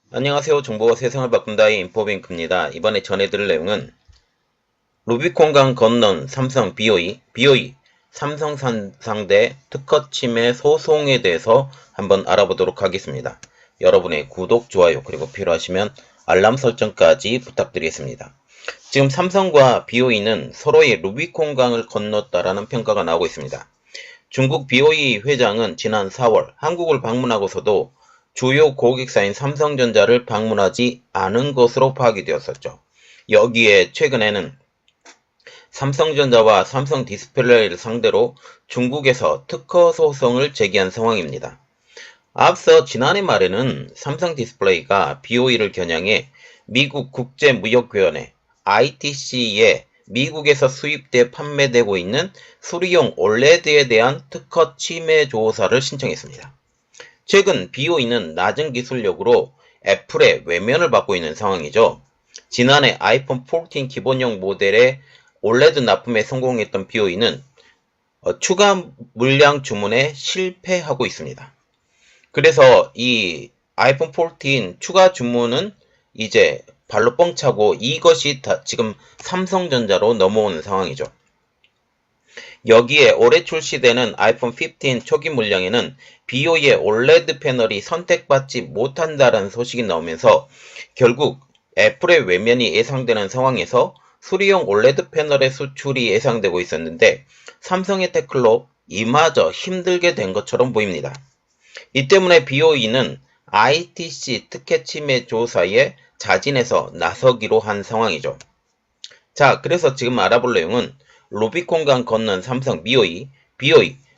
안녕하세요. 정보가 세상을 바꾼다의 인포뱅크입니다. 이번에 전해드릴 내용은 루비콘강 건넌 삼성 BOE 삼성 상대 특허 침해 소송에 대해서 한번 알아보도록 하겠습니다. 여러분의 구독, 좋아요, 그리고 필요하시면 알람 설정까지 부탁드리겠습니다. 지금 삼성과 BOE는 서로의 루비콘강을 건넜다라는 평가가 나오고 있습니다. 중국 BOE 회장은 지난 4월 한국을 방문하고서도 주요 고객사인 삼성전자를 방문하지 않은 것으로 파악이 되었었죠. 여기에 최근에는 삼성전자와 삼성 디스플레이를 상대로 중국에서 특허 소송을 제기한 상황입니다. 앞서 지난해 말에는 삼성 디스플레이가 BOE를 겨냥해 미국 국제무역위원회 ITC에 미국에서 수입돼 판매되고 있는 수리용 OLED에 대한 특허 침해 조사를 신청했습니다. 최근 BOE는 낮은 기술력으로 애플의 외면을 받고 있는 상황이죠. 지난해 아이폰 14 기본형 모델의 OLED 납품에 성공했던 BOE는 추가 물량 주문에 실패하고 있습니다. 그래서 이 아이폰 14 추가 주문은 이제 발로 뻥 차고 이것이 지금 삼성전자로 넘어오는 상황이죠. 여기에 올해 출시되는 아이폰 15 초기 물량에는 BOE의 OLED 패널이 선택받지 못한다는 소식이 나오면서 결국 애플의 외면이 예상되는 상황에서 수리용 OLED 패널의 수출이 예상되고 있었는데 삼성의 태클로 이마저 힘들게 된 것처럼 보입니다. 이 때문에 BOE는 ITC 특혜 침해 조사에 자진해서 나서기로 한 상황이죠. 자, 그래서 지금 알아볼 내용은 루비콘강 건넌 삼성 BOE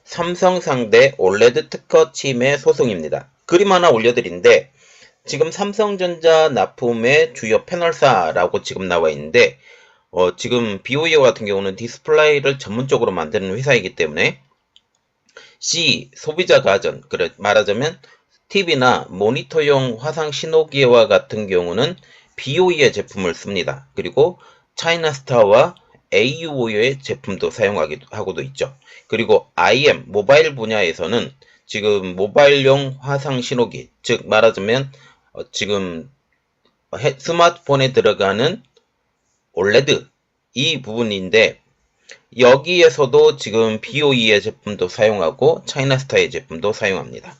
삼성 상대 OLED 특허 침해 소송입니다. 그림 하나 올려드린데 지금 삼성전자 납품의 주요 패널사라고 지금 나와 있는데 지금 BOE 같은 경우는 디스플레이를 전문적으로 만드는 회사이기 때문에 C. 소비자 가전, 말하자면 TV나 모니터용 화상 신호기와 같은 경우는 BOE의 제품을 씁니다. 그리고 차이나스타와 AUO의 제품도 사용하고도 있죠. 그리고 IM, 모바일 분야에서는 지금 모바일용 화상 신호기, 즉 말하자면 지금 스마트폰에 들어가는 OLED 이 부분인데 여기에서도 지금 BOE의 제품도 사용하고 차이나스타의 제품도 사용합니다.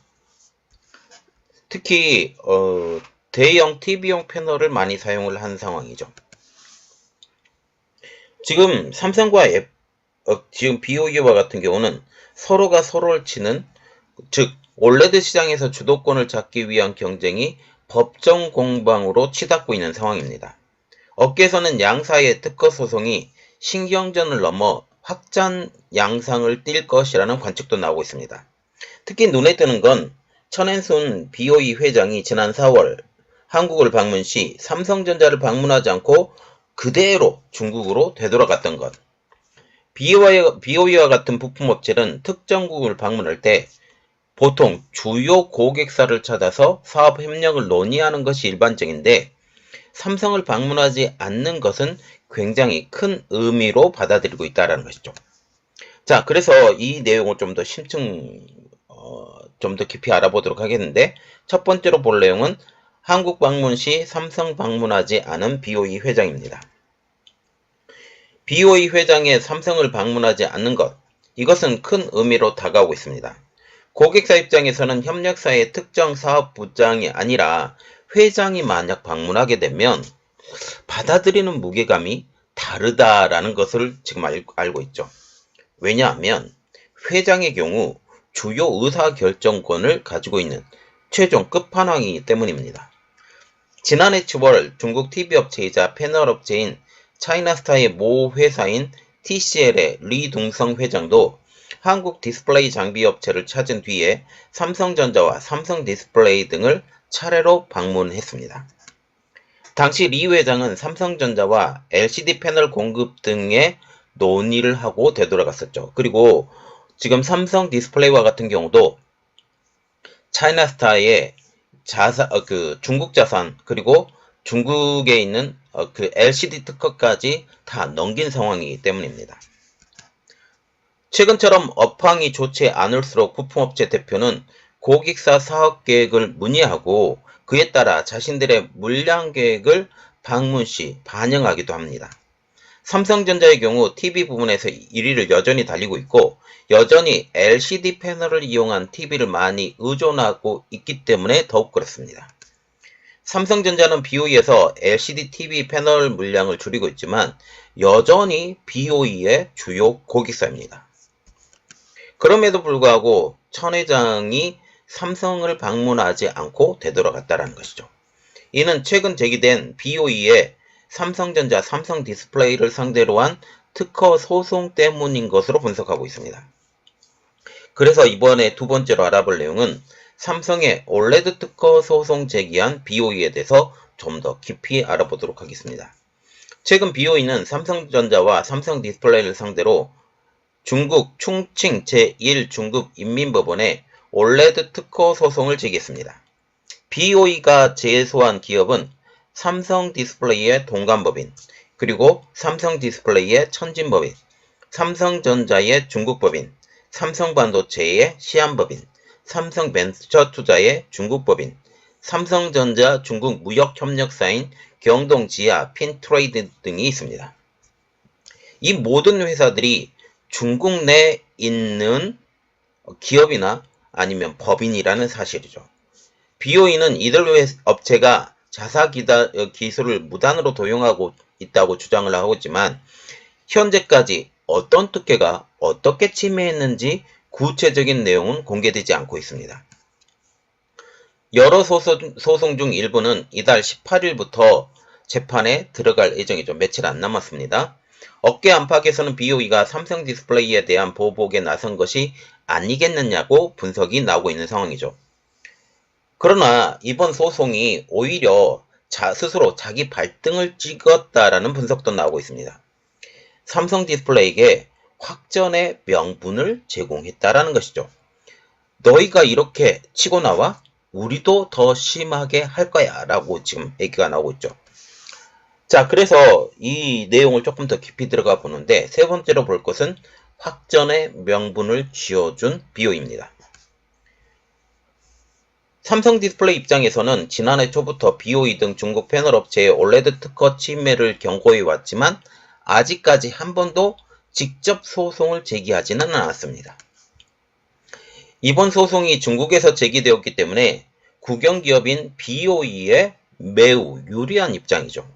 특히 대형 TV용 패널을 많이 사용을 한 상황이죠. 지금 삼성과 지금 BOE와 같은 경우는 서로가 서로를 치는 즉 OLED 시장에서 주도권을 잡기 위한 경쟁이 법정 공방으로 치닫고 있는 상황입니다. 업계에서는 양사의 특허 소송이 신경전을 넘어 확장 양상을 띌 것이라는 관측도 나오고 있습니다. 특히 눈에 띄는 건 천엔순 BOE 회장이 지난 4월 한국을 방문 시 삼성전자를 방문하지 않고 그대로 중국으로 되돌아갔던 것. BOE와 같은 부품업체는 특정국을 방문할 때 보통 주요 고객사를 찾아서 사업 협력을 논의하는 것이 일반적인데 삼성을 방문하지 않는 것은 굉장히 큰 의미로 받아들이고 있다는 것이죠. 자, 그래서 이 내용을 좀 더 좀 더 깊이 알아보도록 하겠는데 첫 번째로 볼 내용은 한국 방문 시 삼성 방문하지 않은 BOE 회장입니다. BOE 회장의 삼성을 방문하지 않는 것, 이것은 큰 의미로 다가오고 있습니다. 고객사 입장에서는 협력사의 특정 사업 부장이 아니라 회장이 만약 방문하게 되면 받아들이는 무게감이 다르다라는 것을 지금 알고 있죠. 왜냐하면 회장의 경우 주요 의사결정권을 가지고 있는 최종 끝판왕이기 때문입니다. 지난해 7월 중국 TV업체이자 패널업체인 차이나스타의 모 회사인 TCL의 리둥성 회장도 한국 디스플레이 장비 업체를 찾은 뒤에 삼성전자와 삼성 디스플레이 등을 차례로 방문했습니다. 당시 리 회장은 삼성전자와 LCD 패널 공급 등의 논의를 하고 되돌아갔었죠. 그리고 지금 삼성 디스플레이와 같은 경우도 차이나스타의 중국 자산 그리고 중국에 있는 그 LCD 특허까지 다 넘긴 상황이기 때문입니다. 최근처럼 업황이 좋지 않을수록 부품업체 대표는 고객사 사업 계획을 문의하고 그에 따라 자신들의 물량 계획을 방문 시 반영하기도 합니다. 삼성전자의 경우 TV 부분에서 1위를 여전히 달리고 있고 여전히 LCD 패널을 이용한 TV를 많이 의존하고 있기 때문에 더욱 그렇습니다. 삼성전자는 BOE에서 LCD TV 패널 물량을 줄이고 있지만 여전히 BOE의 주요 고객사입니다. 그럼에도 불구하고 천 회장이 삼성을 방문하지 않고 되돌아갔다는 것이죠. 이는 최근 제기된 BOE의 삼성전자 삼성 디스플레이를 상대로 한 특허 소송 때문인 것으로 분석하고 있습니다. 그래서 이번에 두 번째로 알아볼 내용은 삼성의 OLED 특허 소송 제기한 BOE에 대해서 좀 더 깊이 알아보도록 하겠습니다. 최근 BOE는 삼성전자와 삼성 디스플레이를 상대로 중국 충칭 제1중급 인민법원에 OLED 특허 소송을 제기했습니다. BOE가 제소한 기업은 삼성 디스플레이의 동관법인, 그리고 삼성 디스플레이의 천진법인, 삼성전자의 중국법인, 삼성반도체의 시안법인, 삼성벤처투자의 중국법인, 삼성전자 중국 무역협력사인 경동지아 핀트레이드 등이 있습니다. 이 모든 회사들이 중국 내에 있는 기업이나 아니면 법인이라는 사실이죠. BOE는 이들 업체가 자사 기술을 무단으로 도용하고 있다고 주장을 하고 있지만 현재까지 어떤 특혜가 어떻게 침해했는지 구체적인 내용은 공개되지 않고 있습니다. 여러 소송 중 일부는 이달 18일부터 재판에 들어갈 예정이죠. 며칠 안 남았습니다. 업계 안팎에서는 BOE가 삼성 디스플레이에 대한 보복에 나선 것이 아니겠느냐고 분석이 나오고 있는 상황이죠. 그러나 이번 소송이 오히려 스스로 자기 발등을 찍었다라는 분석도 나오고 있습니다. 삼성 디스플레이에게 확전의 명분을 제공했다라는 것이죠. 너희가 이렇게 치고 나와 우리도 더 심하게 할 거야 라고 지금 얘기가 나오고 있죠. 자, 그래서 이 내용을 조금 더 깊이 들어가 보는데 세 번째로 볼 것은 확전의 명분을 쥐어준 BOE입니다. 삼성 디스플레이 입장에서는 지난해 초부터 BOE 등 중국 패널 업체의 OLED 특허 침해를 경고해 왔지만 아직까지 한 번도 직접 소송을 제기하지는 않았습니다. 이번 소송이 중국에서 제기되었기 때문에 국영기업인 BOE에 매우 유리한 입장이죠.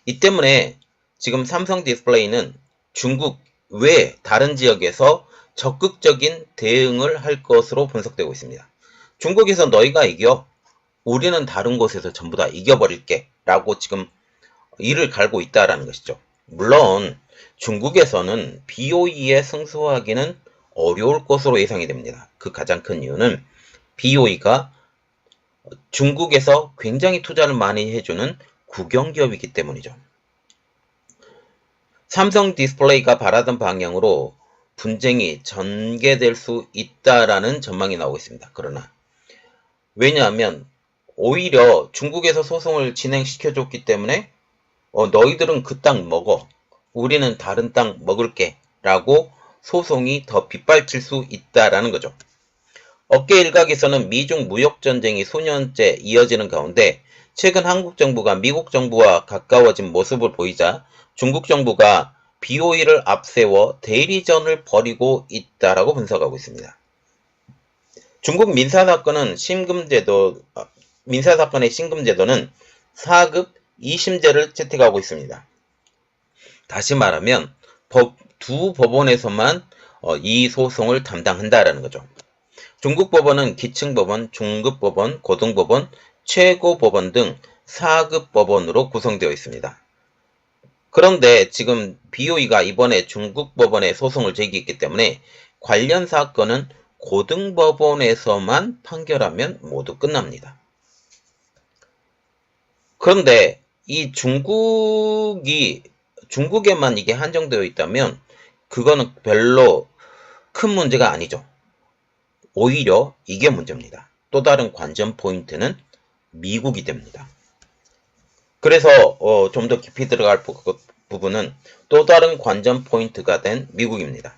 이 때문에 지금 삼성 디스플레이는 중국 외 다른 지역에서 적극적인 대응을 할 것으로 분석되고 있습니다. 중국에서 너희가 이겨, 우리는 다른 곳에서 전부 다 이겨버릴게 라고 지금 이를 갈고 있다라는 것이죠. 물론 중국에서는 BOE에 승소하기는 어려울 것으로 예상이 됩니다. 그 가장 큰 이유는 BOE가 중국에서 굉장히 투자를 많이 해주는 국영기업이기 때문이죠. 삼성 디스플레이가 바라던 방향으로 분쟁이 전개될 수 있다라는 전망이 나오고 있습니다. 그러나 왜냐하면 오히려 중국에서 소송을 진행시켜줬기 때문에 너희들은 그 땅 먹어, 우리는 다른 땅 먹을게 라고 소송이 더 빗발칠 수 있다라는 거죠. 업계 일각에서는 미중 무역전쟁이 수년째 이어지는 가운데 최근 한국 정부가 미국 정부와 가까워진 모습을 보이자 중국 정부가 BOE를 앞세워 대리전을 벌이고 있다라고 분석하고 있습니다. 중국 민사사건의 심금제도는 4급 2심제를 채택하고 있습니다. 다시 말하면 두 법원에서만 이 소송을 담당한다라는 거죠. 중국 법원은 기층법원, 중급법원, 고등법원, 최고법원 등 4급 법원으로 구성되어 있습니다. 그런데 지금 BOE가 이번에 중국 법원에 소송을 제기했기 때문에 관련 사건은 고등법원에서만 판결하면 모두 끝납니다. 그런데 이 중국에만 이게 한정되어 있다면 그거는 별로 큰 문제가 아니죠. 오히려 이게 문제입니다. 또 다른 관전 포인트는 미국이 됩니다. 그래서 좀 더 깊이 들어갈 부분은 또 다른 관전 포인트가 된 미국입니다.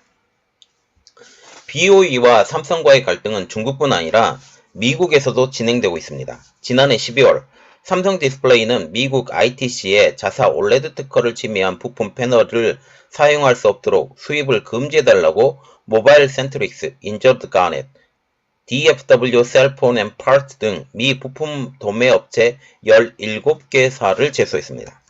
BOE와 삼성과의 갈등은 중국뿐 아니라 미국에서도 진행되고 있습니다. 지난해 12월 삼성 디스플레이는 미국 ITC에 자사 OLED 특허를 침해한 부품 패널을 사용할 수 없도록 수입을 금지해달라고 모바일 센트릭스, 인저드 가넷, DFW 셀폰 앤 파트 등 미 부품 도매 업체 17개사를 제소했습니다.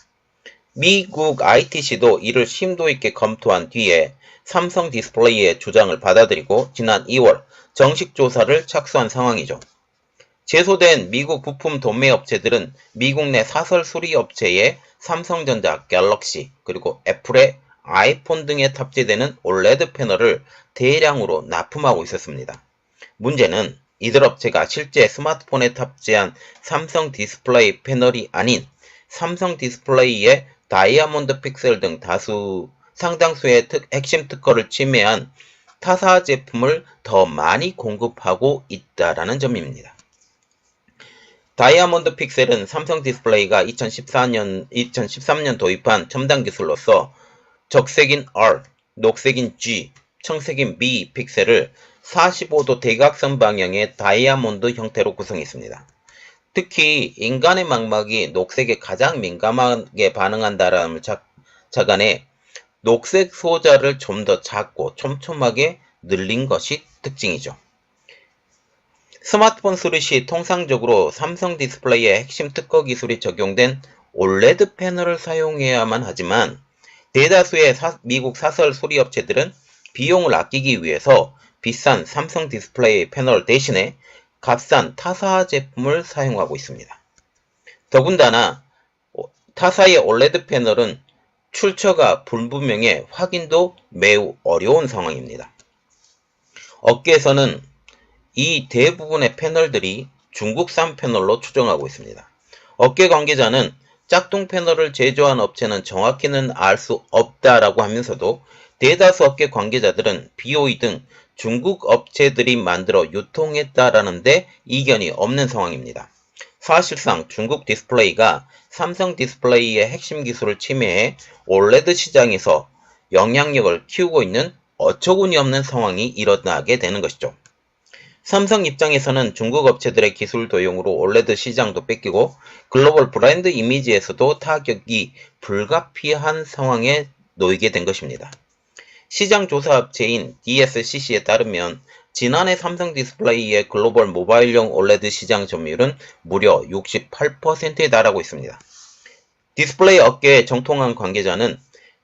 미국 ITC도 이를 심도 있게 검토한 뒤에 삼성 디스플레이의 주장을 받아들이고 지난 2월 정식 조사를 착수한 상황이죠. 제소된 미국 부품 도매 업체들은 미국 내 사설 수리 업체의 삼성전자, 갤럭시, 그리고 애플의 아이폰 등에 탑재되는 OLED 패널을 대량으로 납품하고 있었습니다. 문제는 이들 업체가 실제 스마트폰에 탑재한 삼성 디스플레이 패널이 아닌 삼성 디스플레이의 다이아몬드 픽셀 등 상당수의 핵심 특허를 침해한 타사 제품을 더 많이 공급하고 있다라는 점입니다. 다이아몬드 픽셀은 삼성 디스플레이가 2013년 도입한 첨단 기술로서 적색인 R, 녹색인 G, 청색인 B 픽셀을 45도 대각선 방향의 다이아몬드 형태로 구성했습니다. 특히 인간의 망막이 녹색에 가장 민감하게 반응한다라는 착안해 녹색 소자를 좀 더 작고 촘촘하게 늘린 것이 특징이죠. 스마트폰 수리 시 통상적으로 삼성 디스플레이의 핵심 특허 기술이 적용된 OLED 패널을 사용해야만 하지만 대다수의 미국 사설 수리 업체들은 비용을 아끼기 위해서 비싼 삼성 디스플레이 패널 대신에 값싼 타사 제품을 사용하고 있습니다. 더군다나 타사의 OLED 패널은 출처가 불분명해 확인도 매우 어려운 상황입니다. 업계에서는 이 대부분의 패널들이 중국산 패널로 추정하고 있습니다. 업계 관계자는 짝퉁 패널을 제조한 업체는 정확히는 알 수 없다라고 하면서도 대다수 업계 관계자들은 BOE 등 중국 업체들이 만들어 유통했다라는데 이견이 없는 상황입니다. 사실상 중국 디스플레이가 삼성 디스플레이의 핵심 기술을 침해해 OLED 시장에서 영향력을 키우고 있는 어처구니 없는 상황이 일어나게 되는 것이죠. 삼성 입장에서는 중국 업체들의 기술 도용으로 OLED 시장도 뺏기고 글로벌 브랜드 이미지에서도 타격이 불가피한 상황에 놓이게 된 것입니다. 시장 조사 업체인 DSCC에 따르면 지난해 삼성 디스플레이의 글로벌 모바일용 OLED 시장 점유율은 무려 68%에 달하고 있습니다. 디스플레이 업계에 정통한 관계자는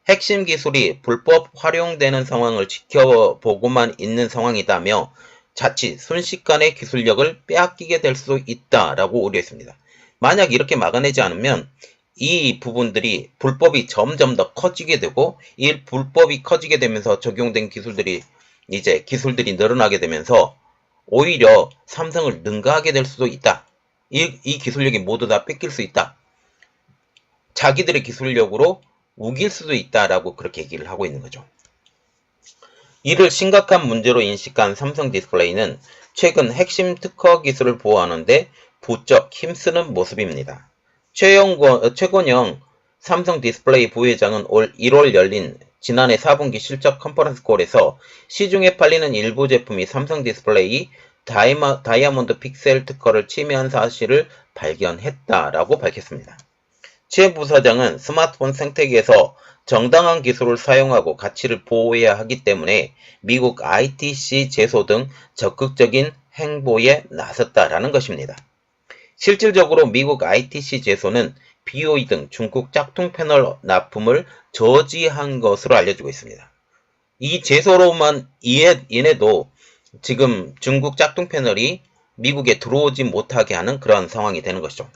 핵심 기술이 불법 활용되는 상황을 지켜보고만 있는 상황이다며 자칫 순식간에 기술력을 빼앗기게 될 수도 있다라고 우려했습니다. 만약 이렇게 막아내지 않으면 이 부분들이 불법이 점점 더 커지게 되고 이 불법이 커지게 되면서 적용된 기술들이 늘어나게 되면서 오히려 삼성을 능가하게 될 수도 있다. 이 기술력이 모두 다 뺏길 수 있다. 자기들의 기술력으로 우길 수도 있다라고 그렇게 얘기를 하고 있는 거죠. 이를 심각한 문제로 인식한 삼성 디스플레이는 최근 핵심 특허 기술을 보호하는데 부쩍 힘쓰는 모습입니다. 최건영 삼성 디스플레이 부회장은 올 1월 열린 지난해 4분기 실적 컨퍼런스 콜에서 시중에 팔리는 일부 제품이 삼성 디스플레이 다이아몬드 픽셀 특허를 침해한 사실을 발견했다라고 밝혔습니다. 최 부사장은 스마트폰 생태계에서 정당한 기술을 사용하고 가치를 보호해야 하기 때문에 미국 ITC 제소 등 적극적인 행보에 나섰다라는 것입니다. 실질적으로 미국 ITC 제소는 BOE 등 중국 짝퉁 패널 납품을 저지한 것으로 알려지고 있습니다. 이 제소로만 인해도 지금 중국 짝퉁 패널이 미국에 들어오지 못하게 하는 그런 상황이 되는 것이죠.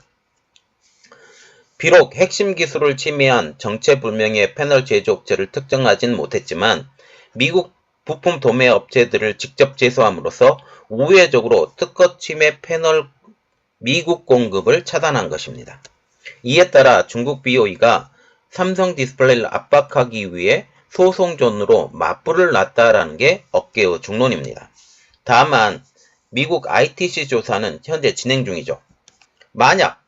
비록 핵심 기술을 침해한 정체불명의 패널 제조업체를 특정하진 못했지만 미국 부품 도매 업체들을 직접 제소함으로써 우회적으로 특허 침해 패널 미국 공급을 차단한 것입니다. 이에 따라 중국 BOE가 삼성 디스플레이를 압박하기 위해 소송전으로 맞불을 놨다라는 게 업계의 중론입니다. 다만 미국 ITC 조사는 현재 진행 중이죠. 만약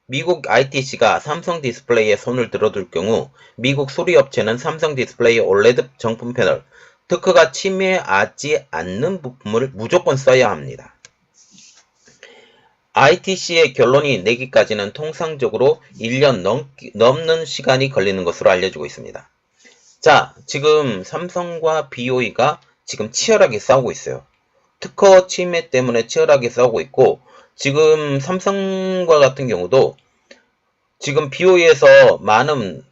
미국 ITC가 삼성 디스플레이에 손을 들어둘 경우 미국 수리업체는 삼성 디스플레이 OLED 정품 패널 특허가 침해하지 않는 부품을 무조건 써야 합니다. ITC의 결론이 내기까지는 통상적으로 1년 넘는 시간이 걸리는 것으로 알려지고 있습니다. 자, 지금 삼성과 BOE가 지금 치열하게 싸우고 있어요. 특허 침해 때문에 치열하게 싸우고 있고, 지금 삼성과 같은 경우도 지금 BOE에서 많은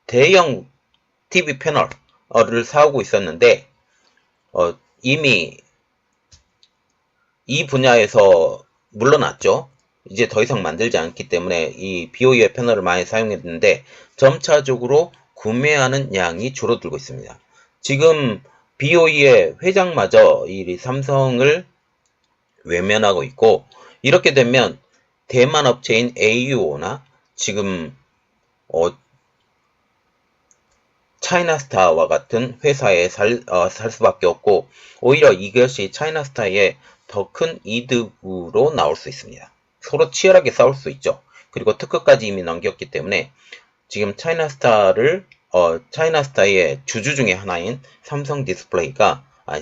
대형 TV 패널을 사오고 있었는데, 이미 이 분야에서 물러났죠. 이제 더 이상 만들지 않기 때문에 이 BOE의 패널을 많이 사용했는데 점차적으로 구매하는 양이 줄어들고 있습니다. 지금 BOE의 회장마저 이 삼성을 외면하고 있고, 이렇게 되면 대만 업체인 AUO나 지금 차이나스타와 같은 회사에 살 수밖에 없고, 오히려 이것이 차이나스타의 더 큰 이득으로 나올 수 있습니다. 서로 치열하게 싸울 수 있죠. 그리고 특허까지 이미 넘겼기 때문에 지금 차이나스타의 주주 중에 하나인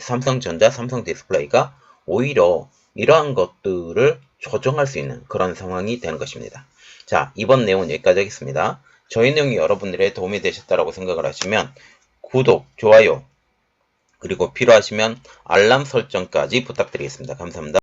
삼성전자, 삼성디스플레이가 오히려 이러한 것들을 조정할 수 있는 그런 상황이 되는 것입니다. 자, 이번 내용은 여기까지 하겠습니다. 저희 내용이 여러분들의 도움이 되셨다고 생각을 하시면 구독, 좋아요, 그리고 필요하시면 알람 설정까지 부탁드리겠습니다. 감사합니다.